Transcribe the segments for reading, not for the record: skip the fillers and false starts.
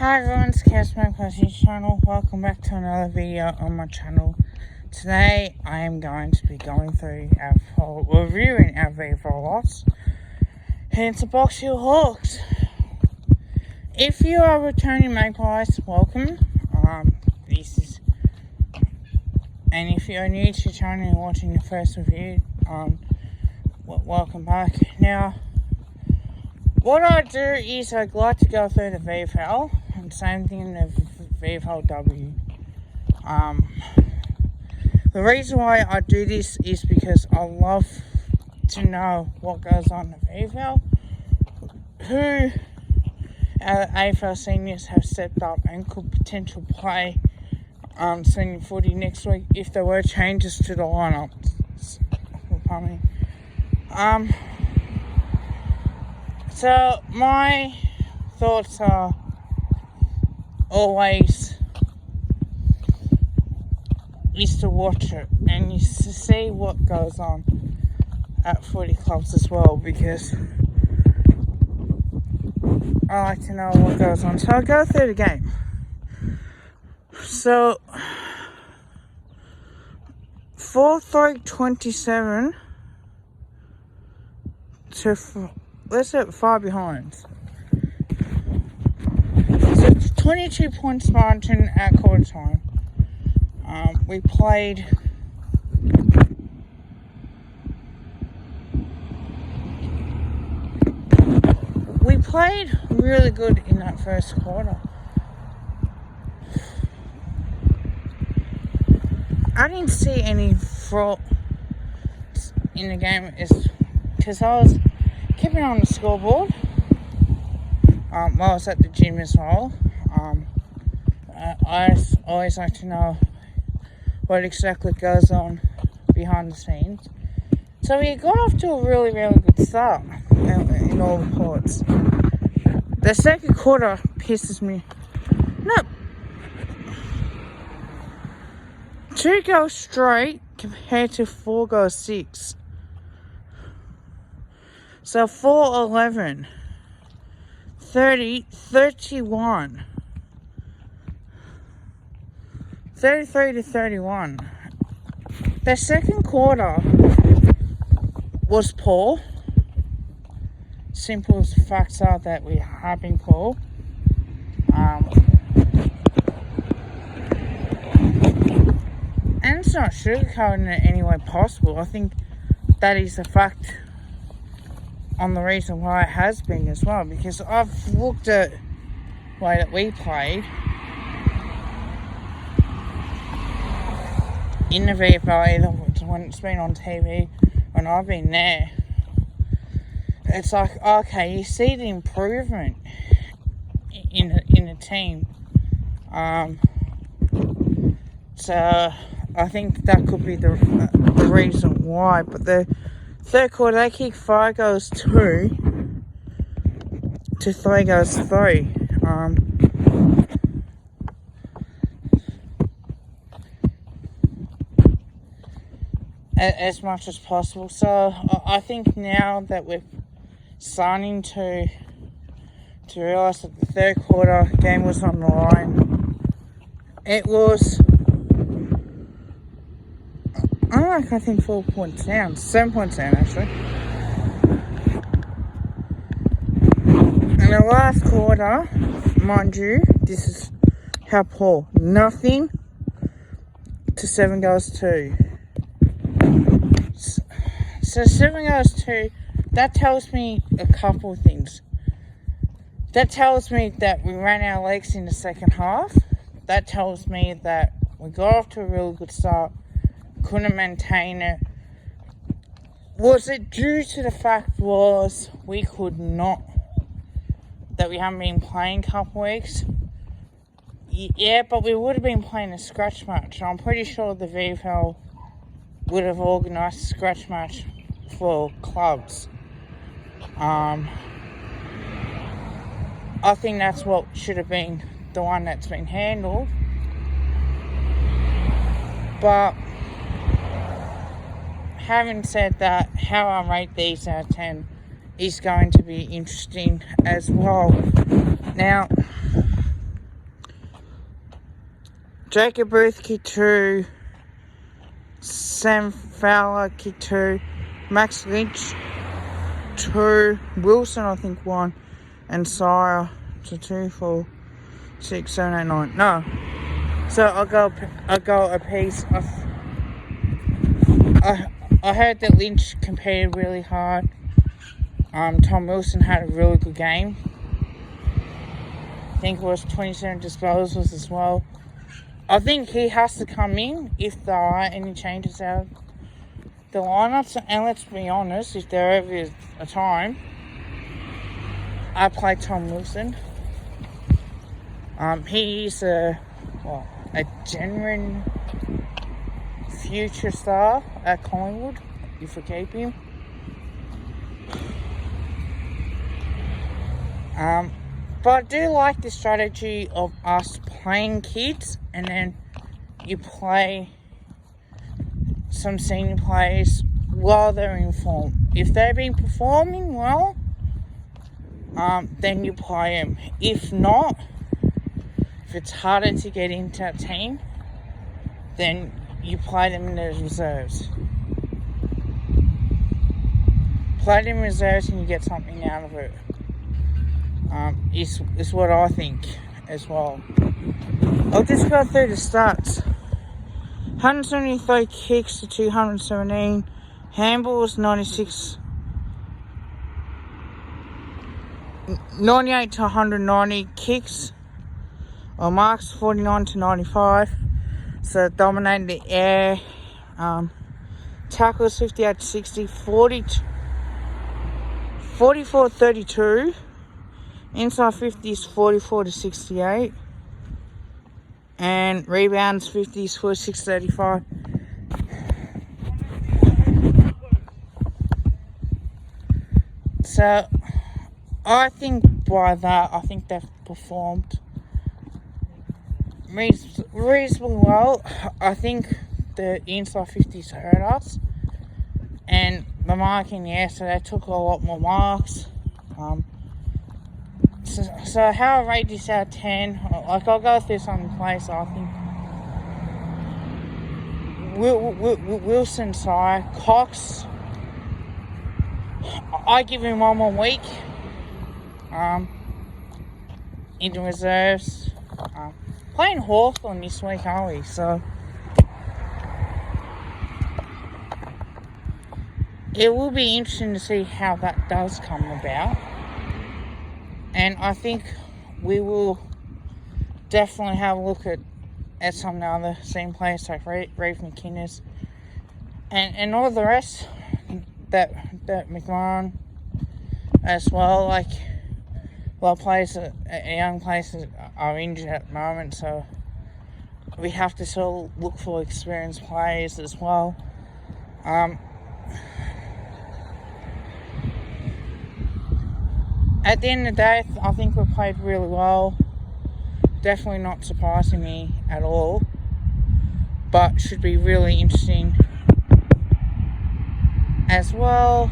Hi everyone, it's Casman Classics channel. Welcome back to another video on my channel. Today I am going to be going through reviewing our VFL lots. Hence the Box Hill Hawks. If you are returning Magpies, welcome. And if you're new to the channel and watching the first review, welcome back. Now, what I do is I'd like to go through the VFL, and same thing in the VFLW. The reason why I do this is because I love to know what goes on in the VFL, who our AFL seniors have stepped up and could potentially play senior footy next week if there were changes to the lineup. So my thoughts are always is to watch it and is to see what goes on at footy clubs as well, because I like to know what goes on. So I'll go through the game. So 4-3-27 to let's say 5 behind. So it's 22 points margin at quarter time. We played really good in that first quarter. I didn't see any fraud in the game because I was keeping on the scoreboard while I was at the gym as well. I always like to know what exactly goes on behind the scenes. So we got off to a really, really good start in all reports. The second quarter pisses me. No. 2 goals straight compared to 4 goals 6. So 4-11, 30, 31, 33-31. The second quarter was poor. Simple as the facts are that we have been poor. And it's not sugarcoating it any way possible. I think that is a fact on the reason why it has been as well, because I've looked at the way that we played in the VFL, either when it's been on TV, when I've been there. It's like, okay, you see the improvement in the team. So I think that could be the reason why. But the third quarter, they kicked 5 goals 2 to 3 goals 3. As much as possible. So I think now that we're starting to realise that the third quarter game was on the line. It was, I think 4 points down, 7 points down actually. In the last quarter, mind you, this is how poor. Nothing to 7 goals 2. So 7 goals 2, that tells me a couple of things. That tells me that we ran our legs in the second half. That tells me that we got off to a really good start, couldn't maintain it. Was it due to the fact was we could not, that we haven't been playing a couple weeks? Yeah, but we would have been playing a scratch match. I'm pretty sure the VFL would have organised a scratch match for clubs. I think that's what should have been the one that's been handled. But having said that, how I rate these out of 10 is going to be interesting as well. Now, Jacob Booth kicked 2. Sam Fowler kicked 2. Max Lynch 2. Wilson, I think, 1. And Sire to 2, 4, 6, 7, 8, 9. No. So I'll go a piece. I heard that Lynch competed really hard. Tom Wilson had a really good game. I think it was 27 disposals as well. I think he has to come in if there are any changes out of the lineups. And let's be honest, if there ever is a time, I play Tom Wilson. He is a genuine future star at Collingwood if we keep him. But I do like the strategy of us playing kids and then you play some senior players while they're in form. If they've been performing well, then you play them. If not, if it's harder to get into a team, then you play them in the reserves. Play them in reserves and you get something out of it. Is what I think as well. I'll just go through the stats. 173 kicks to 217. Handballs 96. 98 to 190. Kicks or marks 49 to 95. So dominated the air. Tackles 58 to 60. 44 32. Inside 50s 44 to 68. And rebounds 50s 46 35. So I think by that, I think they've performed reasonably well. I think the inside 50s hurt us. And the marking, so they took a lot more marks. So how I rate this out of 10, like I'll go through some plays. I think Wilson, Sire, Cox, I give him 1 more week in the reserves. Playing Hawthorn this week, aren't we? So it will be interesting to see how that does come about. And I think we will definitely have a look at some of the other same players like Reeve McInnes and all the rest that McMahon as well. Like, players, young players are injured at the moment, so we have to sort of look for experienced players as well. At the end of the day, I think we played really well. Definitely not surprising me at all. But should be really interesting as well.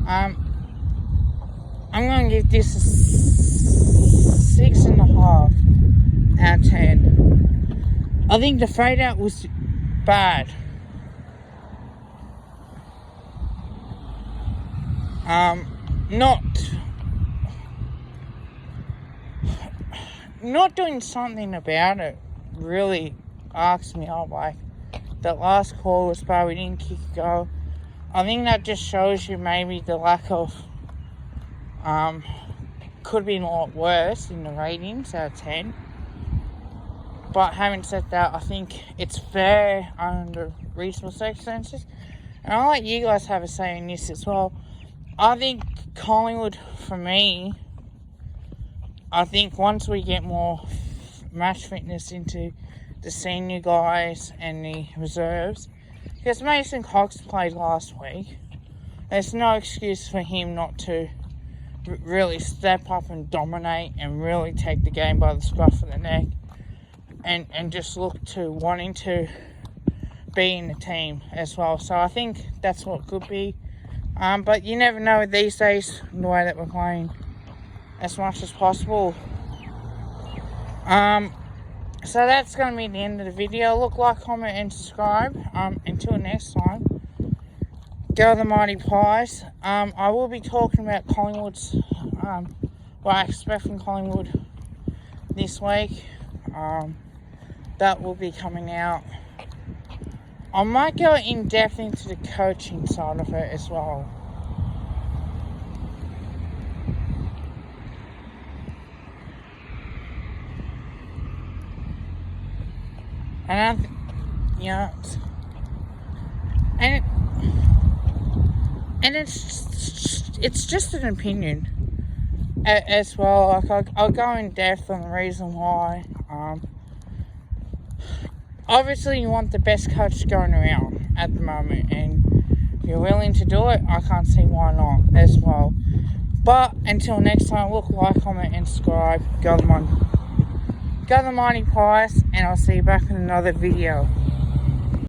I'm going to give this a 6.5 out of 10. I think the fade out was bad. Not doing something about it really arcs me up. Like, that last call was bad, we didn't kick a goal. I think that just shows you maybe the lack of could be a lot worse in the ratings out of 10. But having said that, I think it's fair under reasonable circumstances. And I'll let you guys have a say in this as well. I think Collingwood, for me, I think once we get more match fitness into the senior guys and the reserves, because Mason Cox played last week, there's no excuse for him not to really step up and dominate and really take the game by the scruff of the neck and just look to wanting to be in the team as well. So I think that's what could be. But you never know these days, the way that we're playing as much as possible. So that's going to be the end of the video. Look, like, comment, and subscribe. Until next time, go the Mighty Pies. I will be talking about Collingwood's, what I expect from Collingwood this week. That will be coming out. I might go in depth into the coaching side of it as well. And it's just an opinion as well. Like, I'll go in depth on the reason why. Obviously, you want the best coach going around at the moment, and if you're willing to do it, I can't see why not as well. But until next time, look, like, comment, and subscribe. Go the Mighty Pies, and I'll see you back in another video.